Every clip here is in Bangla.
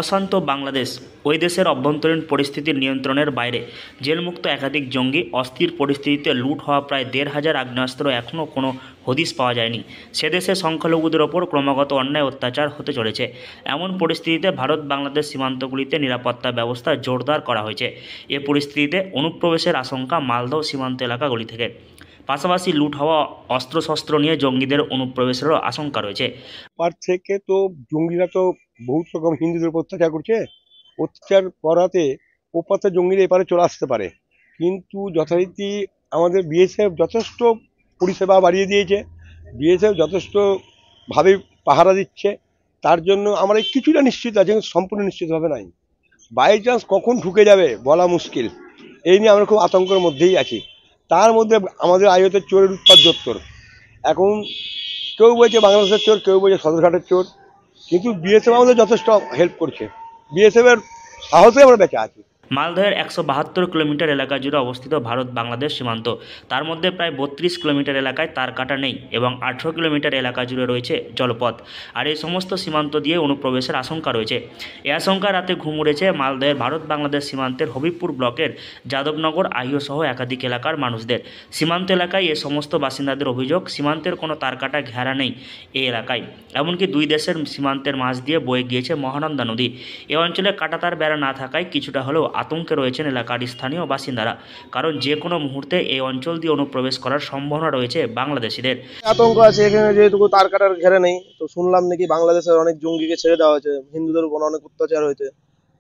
অশান্ত বাংলাদেশ, ওই দেশের অভ্যন্তরীণ পরিস্থিতির নিয়ন্ত্রণের বাইরে। জেলমুক্ত একাধিক জঙ্গি, অস্থির পরিস্থিতিতে লুট হওয়া প্রায় ১,৫০০ আগ্নেয়াস্ত্র এখনও কোনো হদিশ পাওয়া যায়নি। সে দেশে সংখ্যালঘুদের ওপর ক্রমাগত অন্যায় অত্যাচার হতে চলেছে। এমন পরিস্থিতিতে ভারত বাংলাদেশ সীমান্তগুলিতে নিরাপত্তা ব্যবস্থা জোরদার করা হয়েছে। এ পরিস্থিতিতে অনুপ্রবেশের আশঙ্কা মালদহ সীমান্ত এলাকাগুলি থেকে। পাশাপাশি লুট হওয়া অস্ত্রশস্ত্র নিয়ে জঙ্গিদের অনুপ্রবেশেরও আশঙ্কা রয়েছে। পার থেকে তো জঙ্গিরা তো বহুত রকম হিন্দুদের উপর অত্যাচার করছে। অত্যাচার করাতে ওপাতে জঙ্গিরা এপারে চলে আসতে পারে, কিন্তু যথারীতি আমাদের বিএসএফ যথেষ্ট পরিষেবা বাড়িয়ে দিয়েছে। বিএসএফ যথেষ্টভাবে পাহারা দিচ্ছে। তার জন্য আমরা কিছুটা নিশ্চিত আছি, কিন্তু সম্পূর্ণ নিশ্চিতভাবে নাই। বাই চান্স কখন ঢুকে যাবে বলা মুশকিল। এই নিয়ে আমরা খুব আতঙ্কের মধ্যেই আছি। তার মধ্যে আমাদের আয়তের চোরের উৎপাত জোত্তর। এখন কেউ বলছে বাংলাদেশের চোর, কেউ বলছে সদরঘাটের চোর, কিন্তু বিএসএফ আমাদের যথেষ্ট হেল্প করছে। বিএসএফের সাহসে আমরা বেঁচে আছি। মালদহের ১৭২ কিলোমিটার এলাকা জুড়ে অবস্থিত ভারত বাংলাদেশ সীমান্ত। তার মধ্যে প্রায় ৩২ কিলোমিটার এলাকায় তার কাটা নেই এবং ১৮ কিলোমিটার এলাকা জুড়ে রয়েছে জলপথ। আর এই সমস্ত সীমান্ত দিয়ে অনুপ্রবেশের আশঙ্কা রয়েছে। এ আশঙ্কা রাতে ঘুম উড়েছে মালদহের ভারত বাংলাদেশ সীমান্তের হবিবপুর ব্লকের যাদবনগর আহিও সহ একাধিক এলাকার মানুষদের। সীমান্ত এলাকায় এ সমস্ত বাসিন্দাদের অভিযোগ, সীমান্তের কোনো তারকাটা ঘেরা নেই এই এলাকায়। এমনকি দুই দেশের সীমান্তের মাঝ দিয়ে বয়ে গিয়েছে মহানন্দা নদী। এ অঞ্চলে কাঁটাতার বেড়া না থাকায় কিছুটা হলেও আতঙ্কে রয়েছেন এলাকার স্থানীয় বাসিন্দারা, কারণ যে কোনো মুহূর্তে এই অঞ্চল দিয়ে অনুপ্রবেশ করার সম্ভাবনা রয়েছে বাংলাদেশিদের। আতঙ্ক আছে এখানে, যেহেতু তার কাটার ঘেরে নেই। তো শুনলাম নাকি বাংলাদেশের অনেক জঙ্গিকে ছেড়ে দেওয়া হয়েছে, হিন্দুদের উপর অনেক অত্যাচার হয়েছে।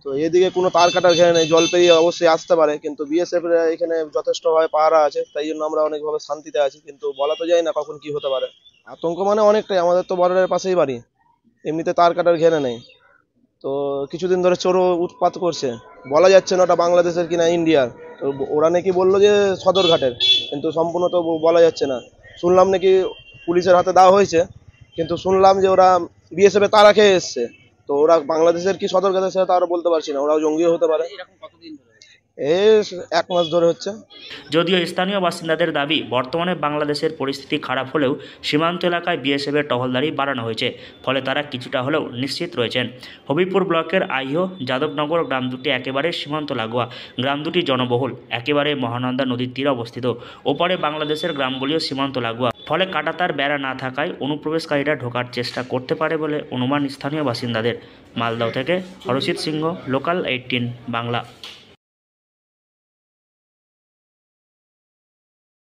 তো এদিকে কোনো তার কাটার ঘেরে নেই, জল পেরিয়ে অবশ্যই আসতে পারে, কিন্তু বিএসএফ এখানে যথেষ্টভাবে পাহারা আছে, তাই জন্য আমরা অনেকভাবে শান্তিতে আছি, কিন্তু বলা তো যায় না কখন কি হতে পারে। আতঙ্ক মানে অনেকটাই, আমাদের তো বর্ডারের পাশেই বাড়ি, এমনিতে তার কাটার ঘেরে নেই। তো কিছুদিন ধরে চোরও উৎপাত করছে, বলা যাচ্ছে না ওটা বাংলাদেশের কিনা ইন্ডিয়ার। তো ওরা নাকি বললো যে সদরঘাটের, কিন্তু সম্পূর্ণ তো বলা যাচ্ছে না। শুনলাম নাকি পুলিশের হাতে দেওয়া হয়েছে, কিন্তু শুনলাম যে ওরা বিএসএফ এ তারা খেয়ে এসছে। তো ওরা বাংলাদেশের কি সদরঘাটের সাথে তারা বলতে পারছি না, ওরাও জঙ্গিও হতে পারে। এই 1 মাস ধরে হচ্ছে। যদিও স্থানীয় বাসিন্দাদের দাবি, বর্তমানে বাংলাদেশের পরিস্থিতি খারাপ হলেও সীমান্ত এলাকায় বিএসএফের টহলদারি বাড়ানো হয়েছে, ফলে তারা কিছুটা হলেও নিশ্চিত রয়েছেন। হবিবপুর ব্লকের আহিও যাদবনগর গ্রাম দুটি একেবারে সীমান্ত লাগোয়া। গ্রাম দুটি জনবহুল, একেবারে মহানন্দা নদীর তীরে অবস্থিত। ওপারে বাংলাদেশের গ্রামগুলিও সীমান্ত লাগোয়া, ফলে কাঁটাতার বেড়া না থাকায় অনুপ্রবেশকারীরা ঢোকার চেষ্টা করতে পারে বলে অনুমান স্থানীয় বাসিন্দাদের। মালদহ থেকে হরষিত সিংহ, লোকাল 18 বাংলা।